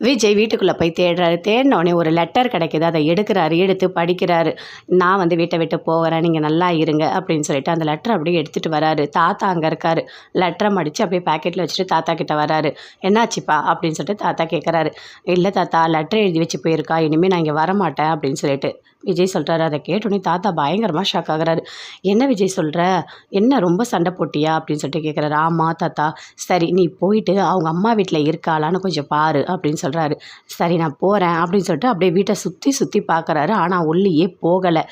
விஜய் வீட்டுக்குள்ளே போய் தேடுறாரு. தேடினோடனே ஒரு லெட்டர் கிடைக்குது. அதை எடுக்கிறாரு. எடுத்து படிக்கிறாரு. நான் வந்து வீட்டை விட்டு போகிறேன், நீங்கள் நல்லா இருங்க அப்படின்னு சொல்லிட்டு அந்த லெட்டர் அப்படியே எடுத்துகிட்டு வராரு. தாத்தா அங்கே இருக்காரு. லெட்டரை மடித்து அப்படியே பேக்கெட்டில் வச்சுட்டு தாத்தா கிட்ட வராரு. என்னாச்சுப்பா அப்படின்னு சொல்லிட்டு தாத்தா கேட்குறாரு. இல்லை தாத்தா, லெட்டர் எழுதி வச்சு போயிருக்கா, இனிமேல் நான் இங்கே வரமாட்டேன் அப்படின்னு சொல்லிட்டு விஜய் சொல்கிறாரு. அதை கேட்டோன்னே தாத்தா பயங்கரமாக ஷாக் ஆகுறாரு. என்ன விஜய் சொல்கிற, என்ன ரொம்ப சண்டை போட்டியா அப்படின்னு சொல்லிட்டு கேட்குறாரு. ஆமாம் தாத்தா. சரி, நீ போயிட்டு அவங்க அம்மா வீட்டில் இருக்காளான்னு கொஞ்சம் பாரு அப்படின்னு சொல்கிறாரு. சரி, நான் போகிறேன் அப்படின்னு சொல்லிட்டு அப்படியே வீட்டை சுற்றி சுற்றி பார்க்குறாரு. ஆனால் உள்ளேயே போகலை.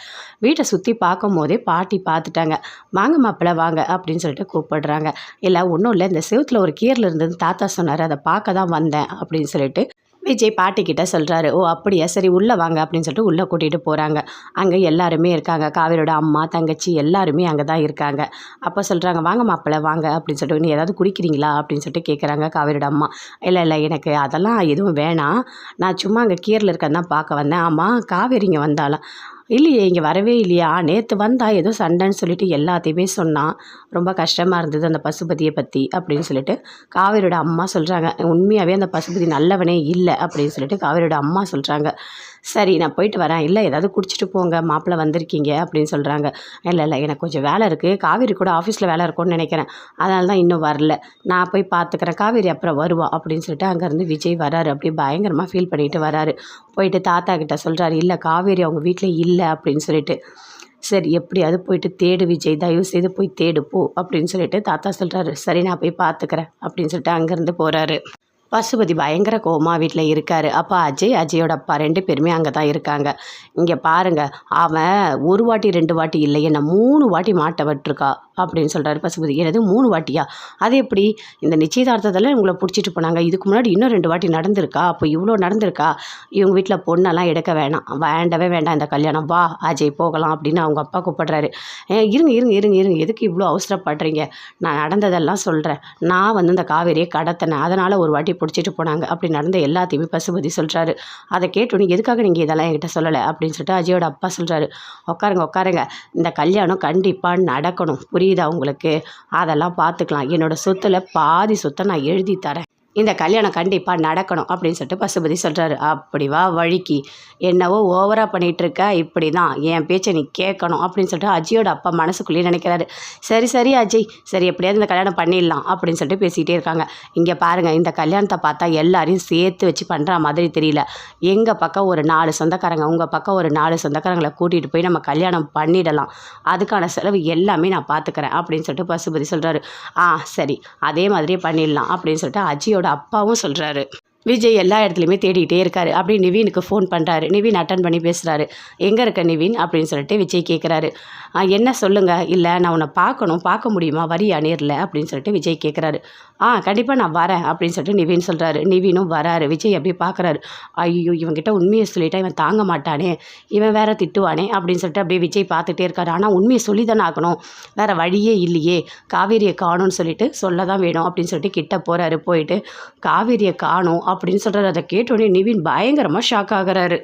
வீட்டை சுற்றி பார்க்கும் போதே பாட்டி பார்த்துட்டாங்க. வாங்க மாப்பிள்ளை வாங்க அப்படின்னு சொல்லிட்டு கூப்பிடுறாங்க. இல்லை ஒன்றும் இல்லை, இந்த செவுத்தில் ஒரு கீரல் இருந்தது தாத்தா சொன்னார், அதை பார்க்க தான் வந்தேன் அப்படின்னு சொல்லிட்டு விஜய் பாட்டிக்கிட்ட சொல்கிறாரு. ஓ அப்படியா, சரி உள்ளே வாங்க அப்படின்னு சொல்லிட்டு உள்ளே கூட்டிகிட்டு போகிறாங்க. அங்கே எல்லாருமே இருக்காங்க. காவேரியோட அம்மா தங்கச்சி எல்லாருமே அங்கே தான் இருக்காங்க. அப்போ சொல்கிறாங்க, வாங்க மாப்பிள்ளை வாங்க அப்படின்னு சொல்லிட்டு, நீ ஏதாவது குடிக்கிறீங்களா அப்படின்னு சொல்லிட்டு கேட்குறாங்க காவேரியோட அம்மா. இல்லை இல்லை, எனக்கு அதெல்லாம் எதுவும் வேணாம், நான் சும்மா அங்கே கீரில் இருக்கன்னு தான் பார்க்க வந்தேன். ஆமாம், காவேரி இங்கே வந்தாலும் இல்லையே, இங்கே வரவே இல்லையா, நேற்று வந்தா ஏதோ சண்டைன்னு சொல்லிட்டு எல்லாத்தையுமே சொன்னான், ரொம்ப கஷ்டமாக இருந்தது அந்த பசுபதியை பற்றி அப்படின்னு சொல்லிட்டு காவேரியோட அம்மா சொல்கிறாங்க. உண்மையாகவே அந்த பசுபதி நல்லவனே இல்லை அப்படின்னு சொல்லிட்டு காவேரியோட அம்மா சொல்கிறாங்க. சரி, நான் போயிட்டு வரேன். இல்லை ஏதாவது குடிச்சிட்டு போங்க, மாப்பிள்ளை வந்திருக்கீங்க அப்படின்னு சொல்கிறாங்க. இல்லை இல்லை, எனக்கு கொஞ்சம் வேலை இருக்குது, காவேரி கூட ஆஃபீஸில் வேலை இருக்கும்னு நினைக்கிறேன், அதனால தான் இன்னும் வரல, நான் போய் பார்த்துக்கிறேன், காவேரி அப்புறம் வருவா அப்படின்னு சொல்லிட்டு அங்கேருந்து விஜய் வராரு. அப்படியே பயங்கரமாக ஃபீல் பண்ணிட்டு வராரு. போயிட்டு தாத்தா கிட்ட சொல்கிறாரு, இல்லை காவேரி அவங்க வீட்டில் இல்லை அப்படின்னு சொல்லிட்டு. சரி, எப்படியாவது போயிட்டு தேடு விஜய், தயவு செய்து போய் தேடு போ அப்படின்னு சொல்லிட்டு தாத்தா சொல்கிறாரு. சரி, நான் போய் பார்த்துக்கிறேன் அப்படின்னு சொல்லிட்டு அங்கேருந்து போகிறாரு. பசுபதி பயங்கர கோவமாக வீட்டில் இருக்கார். அப்போ அஜயோட அப்பா 2 பேருமே அங்கே தான் இருக்காங்க. இங்கே பாருங்கள், அவன் ஒரு வாட்டி 2 வாட்டி இல்லை, என்னை 3 வாட்டி மாட்ட விட்டுருக்கா அப்படின்னு சொல்கிறாரு பசுபதி. எனது 3 வாட்டியா, அது எப்படி, இந்த நிச்சயதார்த்தத்தில் உங்களை பிடிச்சிட்டு போனாங்க, இதுக்கு முன்னாடி இன்னும் 2 வாட்டி நடந்திருக்கா, அப்போ இவ்வளோ நடந்திருக்கா, இவங்க வீட்டில் பொண்ணெல்லாம் எடுக்க வேண்டவே வேண்டாம் இந்த கல்யாணம், வா அஜய் போகலாம் அப்படின்னு அவங்க அப்பா கூப்பிடுறாரு. இருங்க இருங்க இருங்க இருங்க, எதுக்கு இவ்வளோ அவசரப்படுறீங்க, நான் நடந்ததெல்லாம் சொல்கிறேன். நான் வந்து இந்த காவேரியை கடத்தினேன், அதனால் ஒரு வாட்டி பிடிச்சிட்டு போனாங்க, அப்படி நடந்த எல்லாத்தையுமே பசுபதி சொல்கிறாரு. அதை கேட்டோன்னே, எதுக்காக நீங்கள் இதெல்லாம் என்கிட்ட சொல்லலை அப்படின்னு சொல்லிட்டு அஜயோட அப்பா சொல்கிறாரு. உட்காருங்க, இந்த கல்யாணம் கண்டிப்பாக நடக்கணும், புரியுதா உங்களுக்கு, அதெல்லாம் பார்த்துக்கலாம், என்னோடய சொத்தில் பாதி சொத்தை நான் எழுதி தரேன், இந்த கல்யாணம் கண்டிப்பாக நடக்கணும் அப்படின்னு சொல்லிட்டு பசுபதி சொல்கிறாரு. அப்படி வா வழிக்கு, என்னவோ ஓவராக பண்ணிகிட்ருக்க, இப்படி தான் என் பேச்சை நீ கேட்கணும் அப்படின்னு சொல்லிட்டு அஜயோட அப்பா மனசுக்குள்ளேயே நினைக்கிறாரு. சரி அஜய், சரி எப்படியாவது இந்த கல்யாணம் பண்ணிடலாம் அப்படின்னு சொல்லிட்டு பேசிக்கிட்டே இருக்காங்க. இங்கே பாருங்கள், இந்த கல்யாணத்தை பார்த்தா எல்லாரையும் சேர்த்து வச்சு பண்ணுற மாதிரி தெரியல, எங்கள் பக்கம் ஒரு 4 சொந்தக்காரங்க, உங்கள் பக்கம் ஒரு 4 சொந்தக்காரங்களை கூட்டிகிட்டு போய் நம்ம கல்யாணம் பண்ணிடலாம், அதுக்கான செலவு எல்லாமே நான் பார்த்துக்கிறேன் அப்படின்னு சொல்லிட்டு பசுபதி சொல்கிறாரு. சரி, அதே மாதிரியே பண்ணிடலாம் அப்படின்னு சொல்லிட்டு அஜயோட அப்பாவும் சொல்கிறாரு. விஜய் எல்லா இடத்துலையுமே தேடிக்கிட்டே இருக்காரு. அப்படி நிவீனுக்கு ஃபோன் பண்ணுறாரு. நிவீன் அட்டன் பண்ணி பேசுகிறாரு. எங்கே இருக்க நிவீன் அப்படின்னு சொல்லிட்டு விஜய் கேட்குறாரு. என்ன சொல்லுங்கள், இல்லை நான் உன்னை பார்க்க முடியுமா, வரியா நேரில் அப்படின்னு சொல்லிட்டு விஜய் கேட்குறாரு. கண்டிப்பாக நான் வரேன் அப்படின்னு சொல்லிட்டு நிவீன் சொல்கிறாரு. நிவீனும் வராரு. விஜய் அப்படியே பார்க்குறாரு. ஐயோ, இவன்கிட்ட உண்மையை சொல்லிட்டா இவன் தாங்க மாட்டானே, இவன் வேற திட்டுவானே அப்படின்னு சொல்லிட்டு அப்படியே விஜய் பார்த்துட்டே இருக்காரு. ஆனால் உண்மையை சொல்லி தானே ஆகணும், வேறு வழியே இல்லையே, காவேரியை காணும்னு சொல்லிட்டு சொல்ல தான் வேணும் அப்படின்னு சொல்லிட்டு கிட்ட போகிறாரு. போயிட்டு காவேரியை காணும் அப்படின்னு சொல்கிறாரு. அதை கேட்டோடனே நிவீன் பயங்கரமாக ஷாக் ஆகுறாரு.